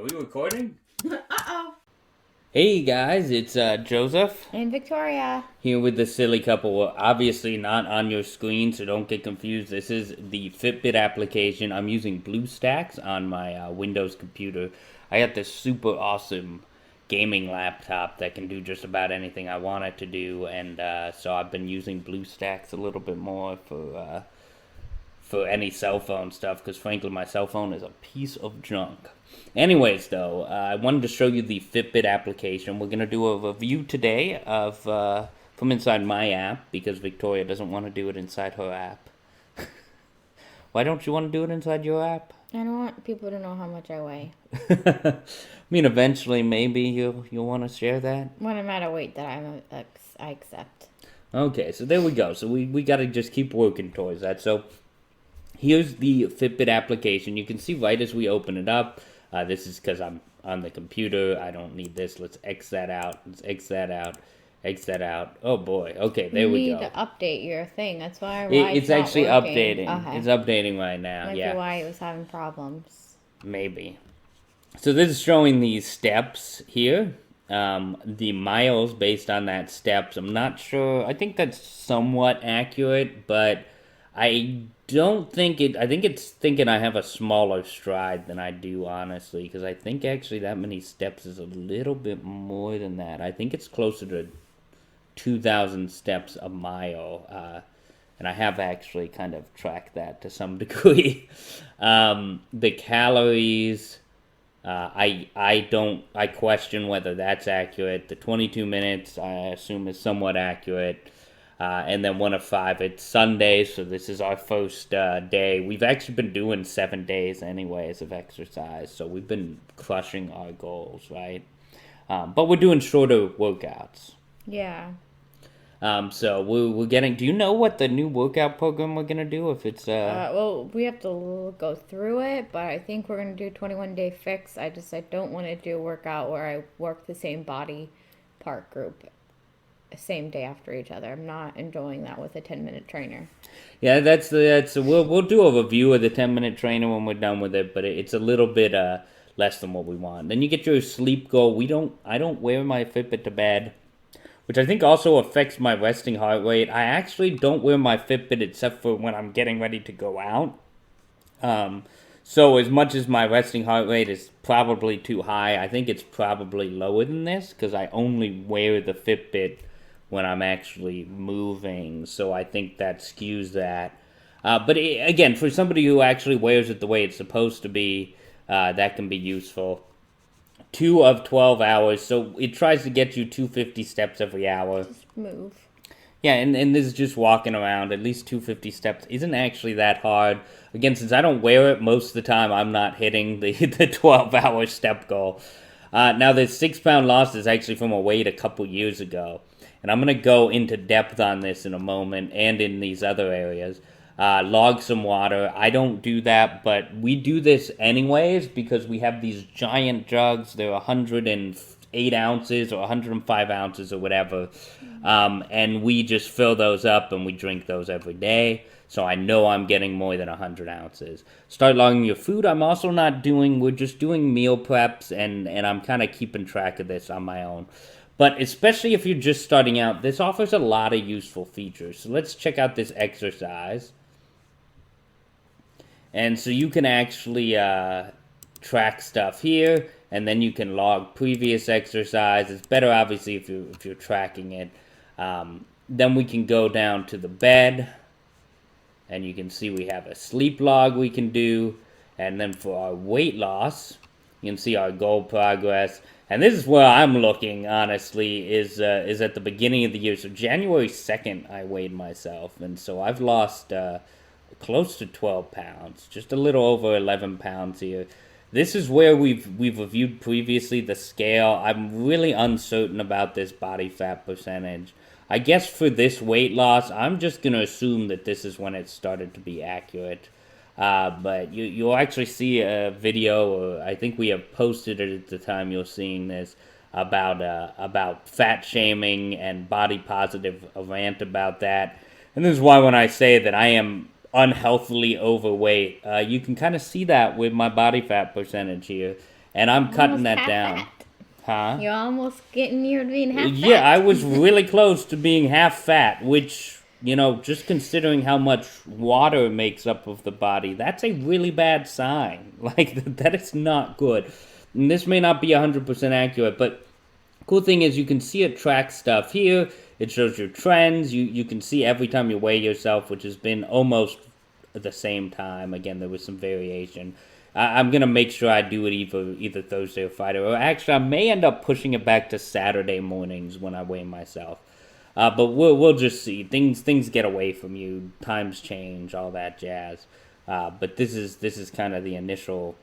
we recording? Uh-oh. Hey guys, it's Joseph And Victoria. here with the silly couple. We're obviously not on your screen, so don't get confused. This is the Fitbit application. I'm using BlueStacks on my Windows computer. I got this super awesome gaming laptop that can do just about anything I want it to do, and so I've been using BlueStacks a little bit more for any cell phone stuff, because frankly my cell phone is a piece of junk. Anyways, though, I wanted to show you the Fitbit application. We're going to do a review today of from inside my app, because Victoria doesn't want to do it inside her app. Why don't you want to do it inside your app? I don't want people to know how much I weigh. I mean, eventually maybe you'll want to share that. When I'm at a weight that I accept. Okay, so there we go. So we got to just keep working towards that. So here's the Fitbit application. You can see right as we open it up, this is because I'm on the computer. I don't need this. Let's X that out. Let's X that out. X that out. Oh boy. Okay, there we go. You need to update your thing. That's why It's actually not working. updating. Okay. It's updating right now. Might Yeah. be why it was having problems. Maybe. So this is showing these steps here. The miles based on that steps. I'm not sure. I think that's somewhat accurate, but I don't think it. I think it's thinking I have a smaller stride than I do, honestly, because I think actually that many steps is a little bit more than that. I think it's closer to 2,000 steps a mile. And I have actually kind of tracked that to some degree. The calories. I question whether that's accurate. The 22 minutes I assume is somewhat accurate. And then 1 of 5, it's Sunday, so this is our first day. We've actually been doing 7 days anyways of exercise, so we've been crushing our goals, right? But we're doing shorter workouts. Yeah. So we're getting. Do you know what the new workout program we're gonna do? If it's Well, we have to go through it, but I think we're going to do 21-day fix. I don't want to do a workout where I work the same body part group same day after each other. I'm not enjoying that with a 10-minute trainer. Yeah, that's we'll do a review of the 10-minute trainer when we're done with it, but it's a little bit less than what we want. Then you get your sleep goal. I don't wear my Fitbit to bed, which I think also affects my resting heart rate. I actually don't wear my Fitbit except for when I'm getting ready to go out. So as much as my resting heart rate is probably too high, I think it's probably lower than this, because I only wear the Fitbit when I'm actually moving, so I think that skews that. But again, for somebody who actually wears it the way it's supposed to be, that can be useful. 2 of 12 hours, so it tries to get you 250 steps every hour. Just move. Yeah, and this is just walking around. At least 250 steps isn't actually that hard. Again, since I don't wear it most of the time, I'm not hitting the 12-hour step goal. Now, the 6-pound loss is actually from a weight a couple years ago. And I'm going to go into depth on this in a moment and in these other areas. Log some water. I don't do that, but we do this anyways because we have these giant jugs. They're 108 ounces or 105 ounces or whatever. And we just fill those up and we drink those every day. So I know I'm getting more than 100 ounces. Start logging your food. I'm also not doing, we're just doing meal preps, and I'm kind of keeping track of this on my own. But especially if you're just starting out, this offers a lot of useful features. So let's check out this exercise. And so you can actually track stuff here, and then you can log previous exercise. It's better, obviously, if you're tracking it. Then we can go down to the bed, and you can see we have a sleep log we can do. And then for our weight loss, you can see our goal progress. And this is where I'm looking, honestly, is at the beginning of the year. So January 2nd, I weighed myself. And so I've lost close to 12 pounds, just a little over 11 pounds here. This is where we've reviewed previously the scale. I'm really uncertain about this body fat percentage. I guess for this weight loss, I'm just going to assume that this is when it started to be accurate. But you'll actually see a video, or I think we have posted it at the time you're seeing this, about fat shaming and body positive, a rant about that. And this is why when I say that I am unhealthily overweight, you can kind of see that with my body fat percentage here. and I'm cutting Almost that half down. fat. Huh? You're almost getting near being half Yeah, I fat. was really close to being half fat, which, just considering how much water makes up of the body, that's a really bad sign. Like, that is not good. And this may not be 100% accurate, but cool thing is you can see it track stuff here. It shows your trends. You can see every time you weigh yourself, which has been almost at the same time. Again, there was some variation. I'm gonna make sure I do it either Thursday or Friday, or actually I may end up pushing it back to Saturday mornings when I weigh myself. But we'll just see. Things get away from you. Times change, all that jazz. But this is kind of the initial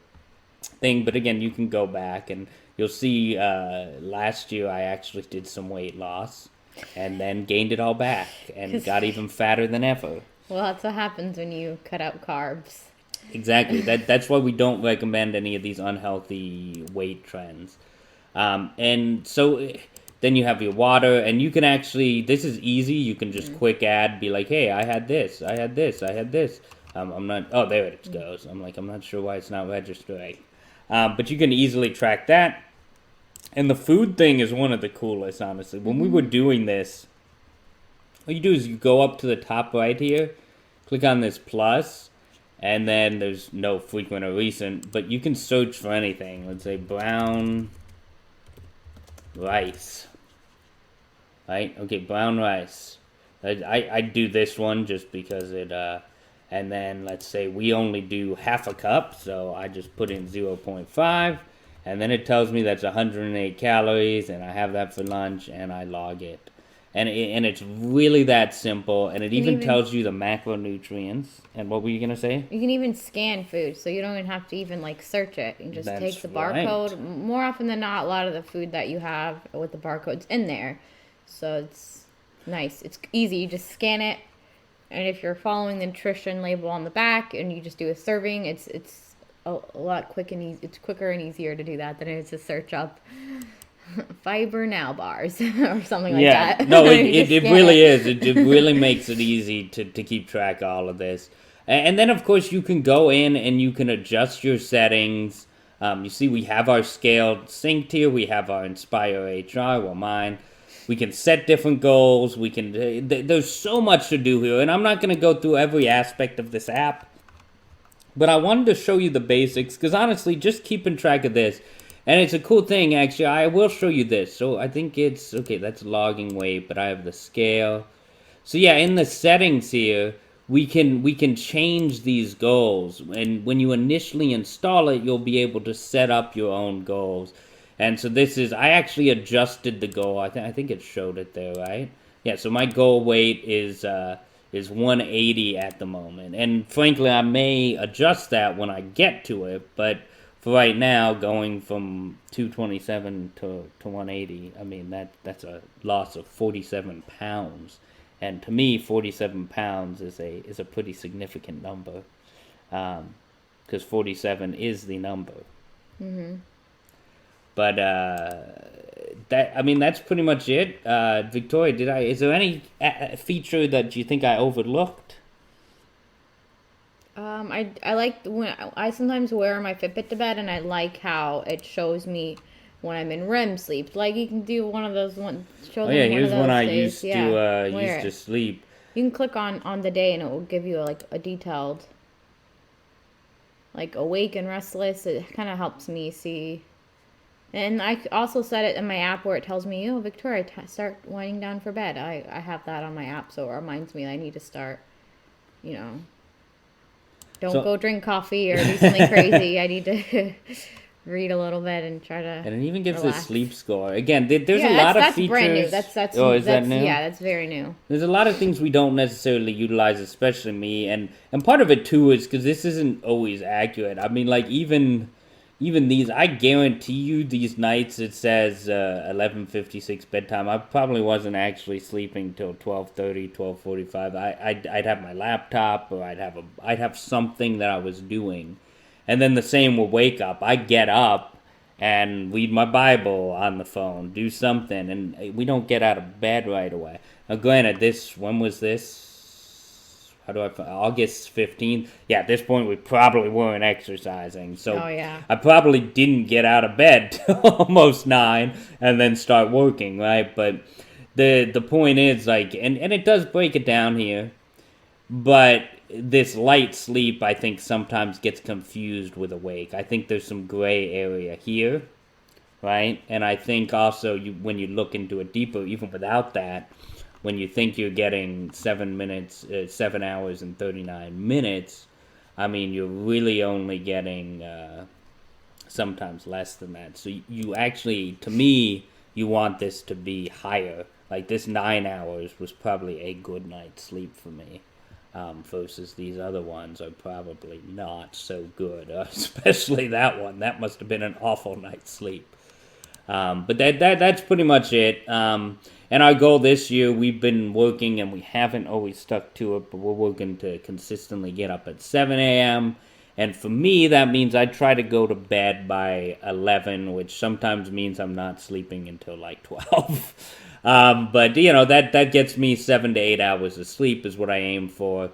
thing. But again, you can go back and you'll see. Last year I actually did some weight loss, and then gained it all back and got even fatter than ever. Well, that's what happens when you cut out carbs. Exactly. That's why we don't recommend any of these unhealthy weight trends. And so then you have your water, and you can actually, this is easy. You can just quick add, be like, hey, I had this, I had this, I had this. I'm not, oh, there it goes. I'm not sure why it's not registering. But you can easily track that. And the food thing is one of the coolest, honestly. When we were doing this, what you do is you go up to the top right here, click on this plus, and then there's no frequent or recent, but you can search for anything. Let's say brown rice. Right? Okay, brown rice. I do this one just because it, and then let's say we only do half a cup, so I just put in 0.5, and then it tells me that's 108 calories, and I have that for lunch, and I log it. And it's really that simple, and it even tells you the macronutrients. And what were you gonna say? You can even scan food, so you don't even have to even like search it. You can just take the barcode. Right. More often than not, a lot of the food that you have with the barcode's in there, so it's nice. It's easy. You just scan it, and if you're following the nutrition label on the back, and you just do a serving, it's a lot quick and easy. It's quicker and easier to do that than it is to search up fiber now bars or something like that. No, it really is. It really makes it easy to keep track of all of this. And then, of course, you can go in and you can adjust your settings. You see we have our scale synced here. We have our Inspire HR, well, mine. We can set different goals. We can. There's so much to do here. And I'm not going to go through every aspect of this app. But I wanted to show you the basics. Because honestly, just keeping track of this. And it's a cool thing, actually. I will show you this. So I think it's, okay, that's logging weight, but I have the scale. So yeah, in the settings here, we can change these goals. And when you initially install it, you'll be able to set up your own goals. And so this is, I actually adjusted the goal. I think it showed it there, right? Yeah, so my goal weight is 180 at the moment. And frankly, I may adjust that when I get to it, but for right now, going from 227 to 180, I mean, that's a loss of 47 pounds. And to me, 47 pounds is a pretty significant number. Because 47 is the number. Mm-hmm. But that's pretty much it. Victoria, is there any feature that you think I overlooked? I like when I sometimes wear my Fitbit to bed, and I like how it shows me when I'm in REM sleep. Like you can do one of those one. Show them here's one of those when I days. used to sleep. You can click on the day, and it will give you like a detailed, like awake and restless. It kind of helps me see. And I also set it in my app where it tells me, oh, Victoria, start winding down for bed. I have that on my app, so it reminds me I need to start, don't go drink coffee or do something crazy. I need to read a little bit and try to. And it even gives relax. a sleep score. Again, there's a lot of features. That's brand new. That's that new? Yeah, that's very new. There's a lot of things we don't necessarily utilize, especially me, and part of it too is because this isn't always accurate. I mean, like even these, I guarantee you, these nights it says 11:56 bedtime. I probably wasn't actually sleeping till 12:30, 12:45. I'd have my laptop, or I'd have something that I was doing, and then the same will wake up. I get up and read my Bible on the phone, do something, and we don't get out of bed right away. Now, granted, when was this? August 15th. Yeah, at this point we probably weren't exercising. So Oh, yeah. I probably didn't get out of bed till almost 9 and then start working, right? But the point is, like, and it does break it down here, but this light sleep, I think, sometimes gets confused with awake. I think there's some gray area here, right? And I think also when you look into it deeper, even without that, when you think you're getting 7 hours and 39 minutes, I mean, you're really only getting sometimes less than that. So you actually, to me, you want this to be higher. Like this 9 hours was probably a good night's sleep for me. Versus these other ones are probably not so good, especially that one. That must have been an awful night's sleep. But that's pretty much it. And our goal this year, we've been working, and we haven't always stuck to it, but we're working to consistently get up at 7 a.m. And for me, that means I try to go to bed by 11, which sometimes means I'm not sleeping until like 12. But, that gets me 7 to 8 hours of sleep is what I aim for.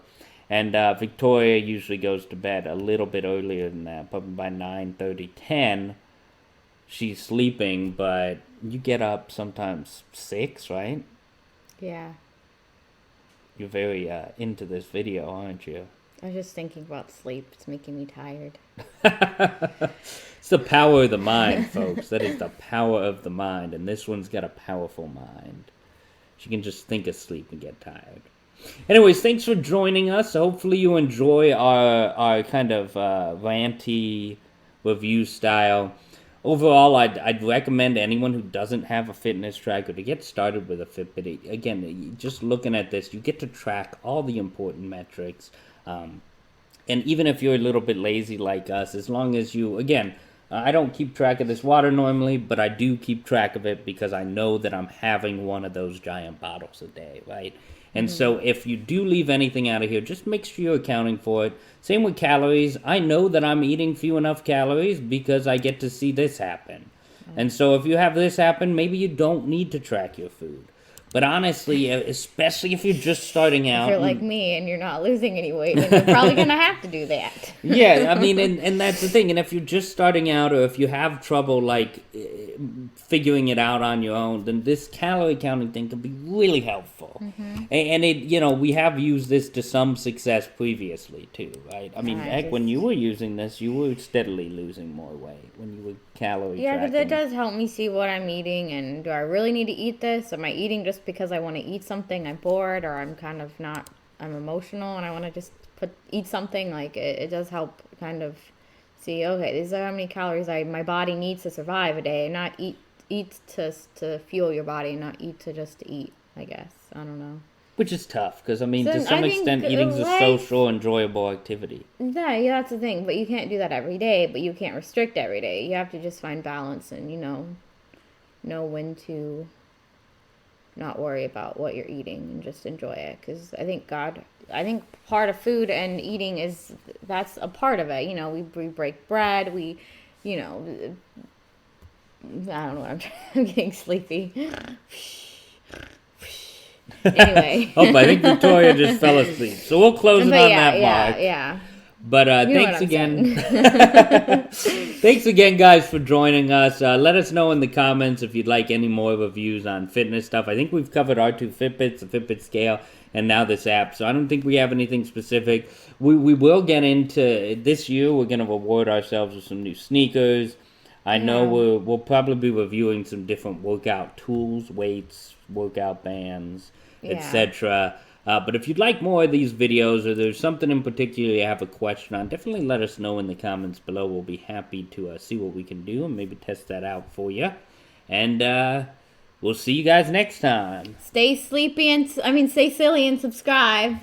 And Victoria usually goes to bed a little bit earlier than that, probably by 9:30, 10. She's sleeping, but you get up sometimes 6, right? Yeah. You're very into this video, aren't you? I was just thinking about sleep. It's making me tired. It's the power of the mind, folks. That is the power of the mind. And this one's got a powerful mind. She can just think of sleep and get tired. Anyways, thanks for joining us. Hopefully you enjoy our kind of ranty review style. Overall, I'd recommend anyone who doesn't have a fitness tracker to get started with a Fitbit. Again, just looking at this, you get to track all the important metrics. And even if you're a little bit lazy like us, as long as you, again, I don't keep track of this water normally, but I do keep track of it because I know that I'm having one of those giant bottles a day, right? And so if you do leave anything out of here, just make sure you're accounting for it. Same with calories. I know that I'm eating few enough calories because I get to see this happen. And so if you have this happen, maybe you don't need to track your food. But honestly, especially if you're just starting out. If you're like me and you're not losing any weight, then you're probably going to have to do that. Yeah, I mean, and that's the thing. And if you're just starting out or if you have trouble, like, figuring it out on your own, then this calorie counting thing can be really helpful. And it, we have used this to some success previously, too, right? I mean, when you were using this, you were steadily losing more weight when you were calorie tracking. Yeah, because it does help me see what I'm eating, and do I really need to eat this? Am I eating just because I want to eat something, I'm bored, or I'm kind of not, I'm emotional and I want to just eat something? Like, it does help kind of see, okay, these are how many calories my body needs to survive a day, not eat to fuel your body, not eat to just eat, I guess. I don't know. Which is tough, because, I mean, to some extent, eating's a social, enjoyable activity. Yeah, that's the thing, but you can't do that every day, but you can't restrict every day. You have to just find balance and, know when to not worry about what you're eating and just enjoy it. Because I think part of food and eating that's a part of it. We break bread, I don't know, I'm getting sleepy. Anyway. I think Victoria just fell asleep. So we'll close it on that mark. Yeah. But thanks again. Thanks again, guys, for joining us. Let us know in the comments if you'd like any more reviews on fitness stuff. I think we've covered our 2 Fitbits, the Fitbit scale, and now this app. So I don't think we have anything specific. We will get into this year. We're going to reward ourselves with some new sneakers. I know we'll probably be reviewing some different workout tools, weights, workout bands, etc. But if you'd like more of these videos, or there's something in particular you have a question on, definitely let us know in the comments below. We'll be happy to see what we can do and maybe test that out for you. And we'll see you guys next time. Stay silly and subscribe.